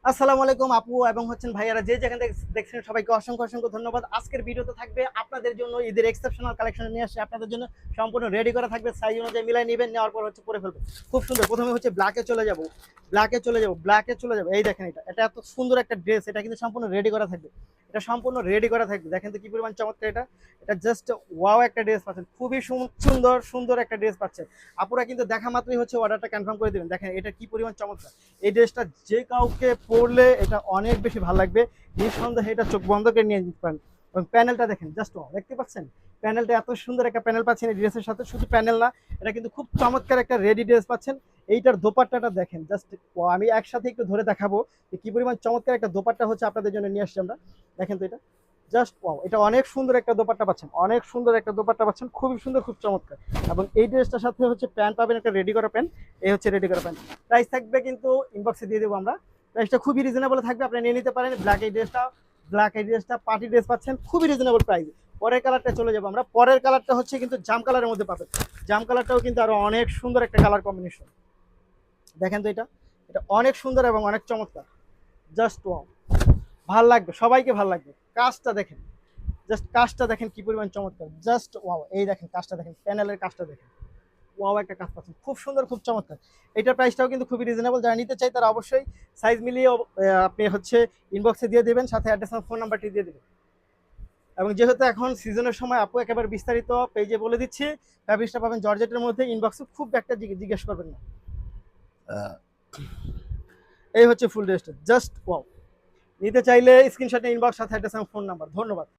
আসসালামু আলাইকুম আপু এবং ভাইয়ারা যে যেখানে দেখছেন সবাইকে অসংখ্য অসংখ্য ধন্যবাদ। আজকের ভিডিওতে থাকবে আপনাদের জন্য ঈদের এক্সেপশনাল কালেকশন নিয়ে আসছে আপনাদের জন্য, সম্পূর্ণ রেডি করা থাকবে, সাইজ অনুযায়ী মিলাই নেবেন, নেওয়ার পর পরে ফেলবে। খুব সুন্দর। প্রথমে ব্ল্যাকে চলে যাব। এই দেখেন, এটা এত সুন্দর একটা ড্রেস, এটা কিন্তু সম্পূর্ণ রেডি করা থাকবে। এটা সম্পূর্ণ রেডি করা থাকবে, দেখেন তো কি পরিমাণ চমৎকার। এটা এটা জাস্ট ওয়াও একটা ড্রেস পাচ্ছেন, খুবই সুন্দর সুন্দর একটা ড্রেস পাচ্ছেন। আপুরা কিন্তু দেখা মাত্রই অর্ডারটা কনফার্ম করে দেবেন। দেখেন এটা কি পরিমাণ চমৎকার। এই ড্রেসটা যে কাউকে পরলে এটা অনেক বেশি ভালো লাগবে, নিঃসন্দেহে এটা চোখ বন্ধ করে নিয়ে যেতে পারেন। এবং প্যানেলটা দেখেন, জাস্ট দেখতে পাচ্ছেন প্যানেলটা এত সুন্দর একটা প্যানেল পাচ্ছেন এই ড্রেসের সাথে। শুধু প্যানেল না, এটা কিন্তু খুব চমৎকার একটা রেডি ড্রেস পাচ্ছেন। এইটার দোপাট্টাটা দেখেন, জাস্ট আমি একসাথে একটু ধরে দেখাবো যে কি পরিমাণ চমৎকার একটা দোপাট্টা আপনাদের জন্য নিয়ে আসছি আমরা। দেখেন তো এটা জাস্ট ওয়াও, এটা অনেক সুন্দর একটা দোপাট্টা পাচ্ছেন, অনেক সুন্দর একটা দোপাট্টা পাচ্ছেন, খুবই সুন্দর, খুব চমৎকার। এবং এই ড্রেসটার সাথে প্যান্ট পাবেন, একটা রেডি করা প্যান্ট। এই রেডি করা প্যান্ট। প্রাইস থাকবে কিন্তু ইনবক্সে দিয়ে দেবো আমরা। প্রাইসটা খুবই রিজনেবল থাকবে, আপনি নিয়ে নিতে পারেন। ব্ল্যাক এই ড্রেসটা পার্টি ড্রেস পাচ্ছেন খুবই রিজনেবল প্রাইসে। পরের কালারটা চলে যাবো আমরা। পরের কালারটা কিন্তু জাম কালারের মধ্যে পাবেন। জাম কালারটাও কিন্তু আরো অনেক সুন্দর একটা কালার কম্বিনেশন। দেখেন তো এটা এটা অনেক সুন্দর এবং অনেক চমৎকার। জাস্ট ওয়াও, ভাল লাগবে, সবাইকে ভাল লাগবে। কাজটা দেখেন, জাস্ট কাজটা দেখেন কি পরিমাণ চমৎকার। জাস্ট ওয়াও, এই দেখেন কাজটা দেখেন, প্যানেলের কাজটা দেখেন। ওয়াও একটা কাজ পাচ্ছেন, খুব সুন্দর, খুব চমৎকার। এটার প্রাইসটাও কিন্তু খুবই রিজনেবল। যারা নিতে চাই তারা অবশ্যই সাইজ মিলিয়ে আপনি ইনবক্সে দিয়ে দেবেন, সাথে অ্যাড্রেস আর ফোন নাম্বারটি দিয়ে দেবেন। এবং যেহেতু এখন সিজনের সময়, আপু একেবারে বিস্তারিত পেজে বলে দিচ্ছি। ফ্যাব্রিক্সটা পাবেন জর্জেটের মধ্যে। ইনবক্সে খুব একটা জিজ্ঞেস করবেন না। এই ফুল ড্রেসটা, জাস্ট ওয়াও। নিতে চাইলে স্ক্রিনশটে ইনবক্স, সাথে অ্যাড্রেস আর ফোন নাম্বার। ধন্যবাদ।